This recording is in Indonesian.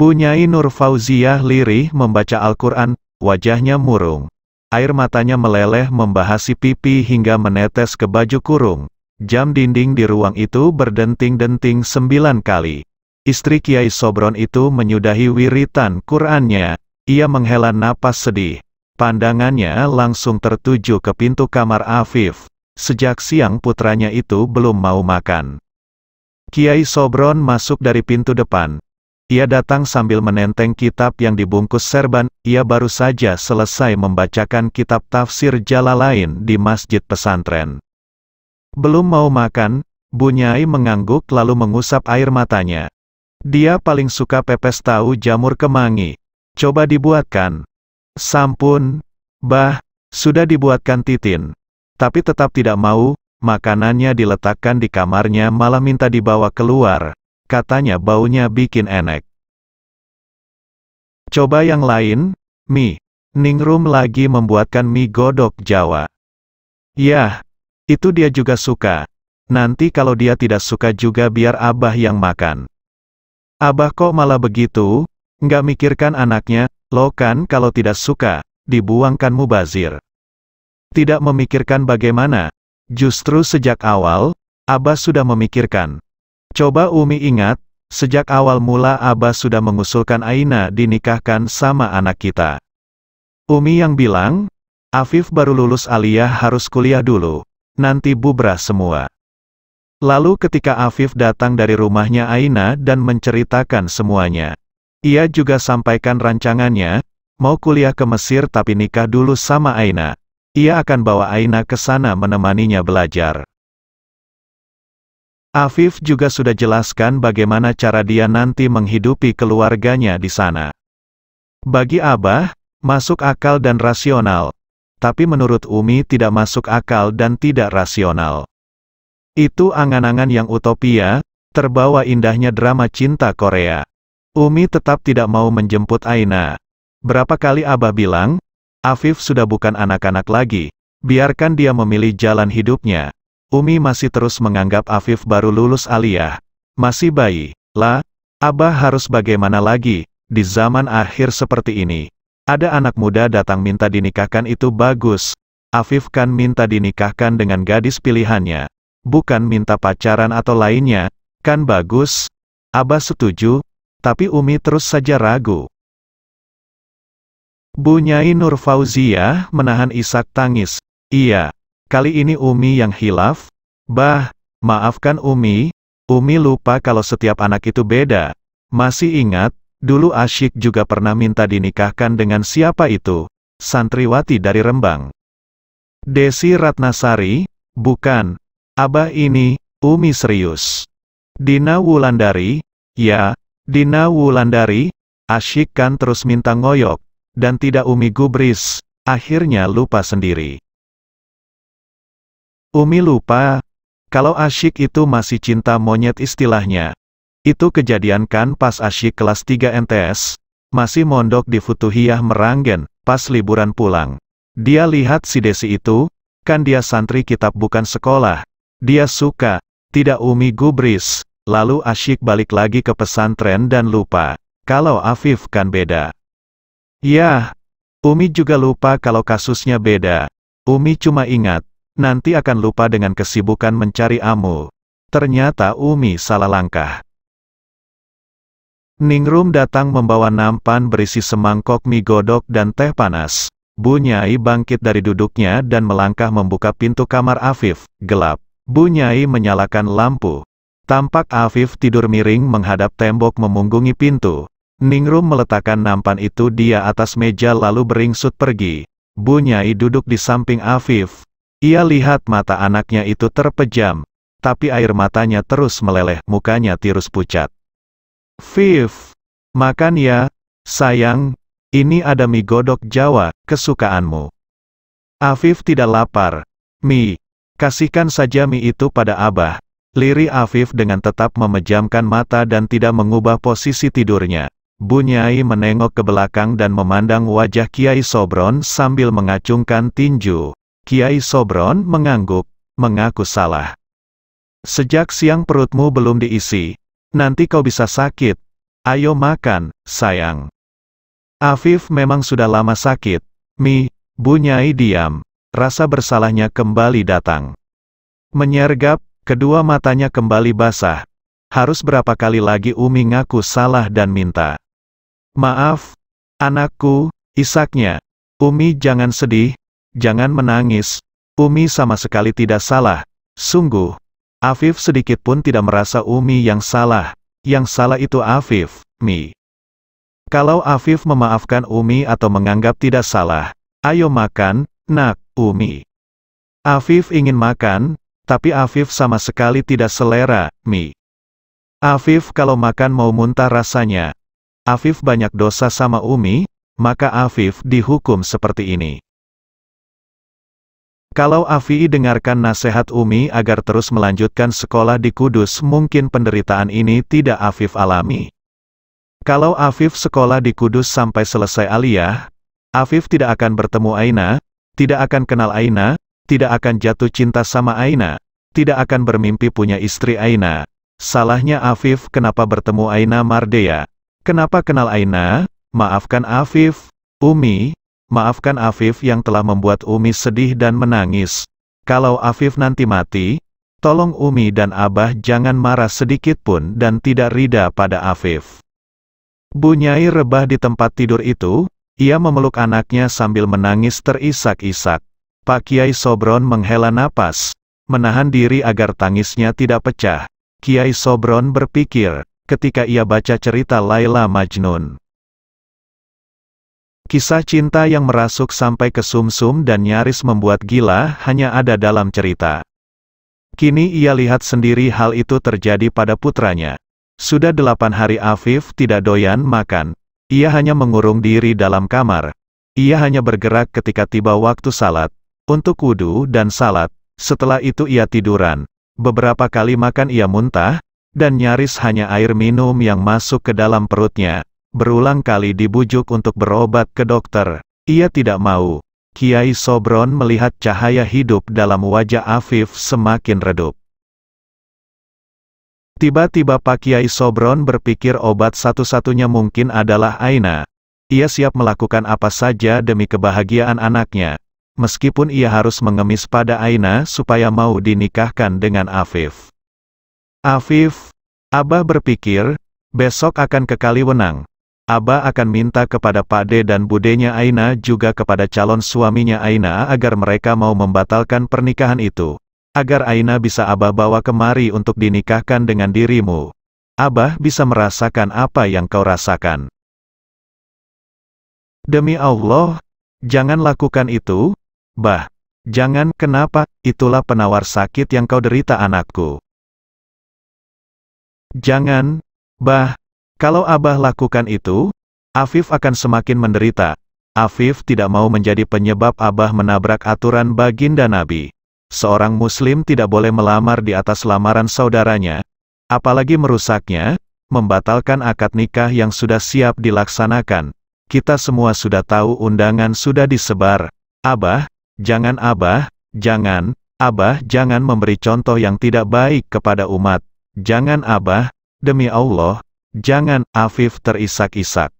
Bu Nyai Nur Fauziah lirih membaca Al-Quran, wajahnya murung. Air matanya meleleh membahasi pipi hingga menetes ke baju kurung. Jam dinding di ruang itu berdenting-denting 9 kali. Istri Kiai Sobron itu menyudahi wiritan Qur'annya. Ia menghela napas sedih. Pandangannya langsung tertuju ke pintu kamar Afif. Sejak siang putranya itu belum mau makan. Kiai Sobron masuk dari pintu depan. Ia datang sambil menenteng kitab yang dibungkus serban. Ia baru saja selesai membacakan kitab tafsir Jalalain di masjid pesantren. Belum mau makan, Bu Nyai mengangguk lalu mengusap air matanya. Dia paling suka pepes tahu jamur kemangi. Coba dibuatkan. Sampun, Bah, sudah dibuatkan Titin. Tapi tetap tidak mau, makanannya diletakkan di kamarnya malah minta dibawa keluar. Katanya baunya bikin enek. Coba yang lain, mie. Ningrum lagi membuatkan mie godok Jawa. Yah, itu dia juga suka. Nanti kalau dia tidak suka juga biar Abah yang makan. Abah kok malah begitu? Nggak mikirkan anaknya, lo kan kalau tidak suka, dibuangkan mubazir. Tidak memikirkan bagaimana? Justru sejak awal, Abah sudah memikirkan. Coba Umi ingat, sejak awal mula Abah sudah mengusulkan Aina dinikahkan sama anak kita. Umi yang bilang, Afif baru lulus aliyah harus kuliah dulu, nanti bubrah semua. Lalu ketika Afif datang dari rumahnya Aina dan menceritakan semuanya, ia juga sampaikan rancangannya, mau kuliah ke Mesir tapi nikah dulu sama Aina. Ia akan bawa Aina ke sana menemaninya belajar. Afif juga sudah jelaskan bagaimana cara dia nanti menghidupi keluarganya di sana. Bagi Abah, masuk akal dan rasional. Tapi menurut Umi tidak masuk akal dan tidak rasional. Itu angan-angan yang utopia, terbawa indahnya drama cinta Korea. Umi tetap tidak mau menjemput Aina. Berapa kali Abah bilang, Afif sudah bukan anak-anak lagi, biarkan dia memilih jalan hidupnya. Umi masih terus menganggap Afif baru lulus aliyah, masih bayi. Lah, Abah harus bagaimana lagi, di zaman akhir seperti ini. Ada anak muda datang minta dinikahkan itu bagus. Afif kan minta dinikahkan dengan gadis pilihannya, bukan minta pacaran atau lainnya, kan bagus. Abah setuju, tapi Umi terus saja ragu. Bu Nyai Nur Fauziah menahan isak tangis. Iya, kali ini Umi yang hilaf. Bah, maafkan Umi. Umi lupa kalau setiap anak itu beda. Masih ingat, dulu Asyik juga pernah minta dinikahkan dengan siapa itu? Santriwati dari Rembang. Desi Ratnasari? Bukan. Abah ini, Umi serius. Dina Wulandari? Ya, Dina Wulandari. Asyik kan terus minta ngoyok. Dan tidak Umi gubris, akhirnya lupa sendiri. Umi lupa, kalau Asyik itu masih cinta monyet istilahnya. Itu kejadian kan pas Asyik kelas 3 MTS, masih mondok di Futuhiyah Meranggen, pas liburan pulang. Dia lihat si Desi itu, kan dia santri kitab bukan sekolah. Dia suka, tidak Umi gubris, lalu Asyik balik lagi ke pesantren dan lupa. Kalau Afif kan beda. Yah, Umi juga lupa kalau kasusnya beda. Umi cuma ingat, nanti akan lupa dengan kesibukan mencari amu. Ternyata Umi salah langkah. Ningrum datang membawa nampan berisi semangkok mie godok dan teh panas. Bu Nyai bangkit dari duduknya dan melangkah membuka pintu kamar Afif. Gelap. Bu Nyai menyalakan lampu. Tampak Afif tidur miring menghadap tembok memunggungi pintu. Ningrum meletakkan nampan itu di atas meja lalu beringsut pergi. Bu Nyai duduk di samping Afif. Ia lihat mata anaknya itu terpejam, tapi air matanya terus meleleh, mukanya tirus pucat. Fif, makan ya, sayang, ini ada mie godok Jawa, kesukaanmu. Afif tidak lapar. Mie, kasihkan saja mie itu pada Abah. Lirih Afif dengan tetap memejamkan mata dan tidak mengubah posisi tidurnya. Bu Nyai menengok ke belakang dan memandang wajah Kiai Sobron sambil mengacungkan tinju. Kiai Sobron mengangguk, mengaku salah. Sejak siang perutmu belum diisi. Nanti kau bisa sakit. Ayo makan, sayang. Afif memang sudah lama sakit. Mi, Bu Nyai diam. Rasa bersalahnya kembali datang. Menyergap, kedua matanya kembali basah. Harus berapa kali lagi Umi ngaku salah dan minta maaf, anakku, isaknya. Umi jangan sedih, jangan menangis. Umi sama sekali tidak salah. Sungguh, Afif sedikit pun tidak merasa Umi yang salah. Yang salah itu Afif, Mi. Kalau Afif memaafkan Umi atau menganggap tidak salah, ayo makan, nak, Umi. Afif ingin makan, tapi Afif sama sekali tidak selera, Mi. Afif kalau makan mau muntah rasanya. Afif banyak dosa sama Umi, maka Afif dihukum seperti ini. Kalau Afi dengarkan nasihat Umi agar terus melanjutkan sekolah di Kudus, mungkin penderitaan ini tidak Afif alami. Kalau Afif sekolah di Kudus sampai selesai aliyah, Afif tidak akan bertemu Aina, tidak akan kenal Aina, tidak akan jatuh cinta sama Aina, tidak akan bermimpi punya istri Aina. Salahnya Afif kenapa bertemu Aina Mardea? Kenapa kenal Aina? Maafkan Afif, Umi. Maafkan Afif yang telah membuat Umi sedih dan menangis. Kalau Afif nanti mati, tolong Umi dan Abah jangan marah sedikit pun dan tidak rida pada Afif. Bu Nyai rebah di tempat tidur itu, ia memeluk anaknya sambil menangis terisak-isak. Pak Kiai Sobron menghela napas, menahan diri agar tangisnya tidak pecah. Kiai Sobron berpikir, ketika ia baca cerita Laila Majnun. Kisah cinta yang merasuk sampai ke sumsum dan nyaris membuat gila hanya ada dalam cerita. Kini ia lihat sendiri hal itu terjadi pada putranya. Sudah 8 hari Afif tidak doyan makan. Ia hanya mengurung diri dalam kamar. Ia hanya bergerak ketika tiba waktu salat, untuk wudu dan salat. Setelah itu ia tiduran. Beberapa kali makan ia muntah, dan nyaris hanya air minum yang masuk ke dalam perutnya. Berulang kali dibujuk untuk berobat ke dokter. Ia tidak mau. Kiai Sobron melihat cahaya hidup dalam wajah Afif semakin redup. Tiba-tiba Pak Kiai Sobron berpikir obat satu-satunya mungkin adalah Aina. Ia siap melakukan apa saja demi kebahagiaan anaknya. Meskipun ia harus mengemis pada Aina supaya mau dinikahkan dengan Afif. Afif, Abah berpikir, besok akan ke Kaliwenang. Abah akan minta kepada Pakde dan budenya Aina juga kepada calon suaminya Aina agar mereka mau membatalkan pernikahan itu. Agar Aina bisa Abah bawa kemari untuk dinikahkan dengan dirimu. Abah bisa merasakan apa yang kau rasakan. Demi Allah, jangan lakukan itu, Bah. Jangan, kenapa? Itulah penawar sakit yang kau derita anakku. Jangan, Bah. Kalau Abah lakukan itu, Afif akan semakin menderita. Afif tidak mau menjadi penyebab Abah menabrak aturan baginda Nabi. Seorang muslim tidak boleh melamar di atas lamaran saudaranya, apalagi merusaknya, membatalkan akad nikah yang sudah siap dilaksanakan. Kita semua sudah tahu undangan sudah disebar. Abah, jangan Abah, jangan, Abah jangan memberi contoh yang tidak baik kepada umat. Jangan Abah, demi Allah. Jangan, Afif terisak-isak.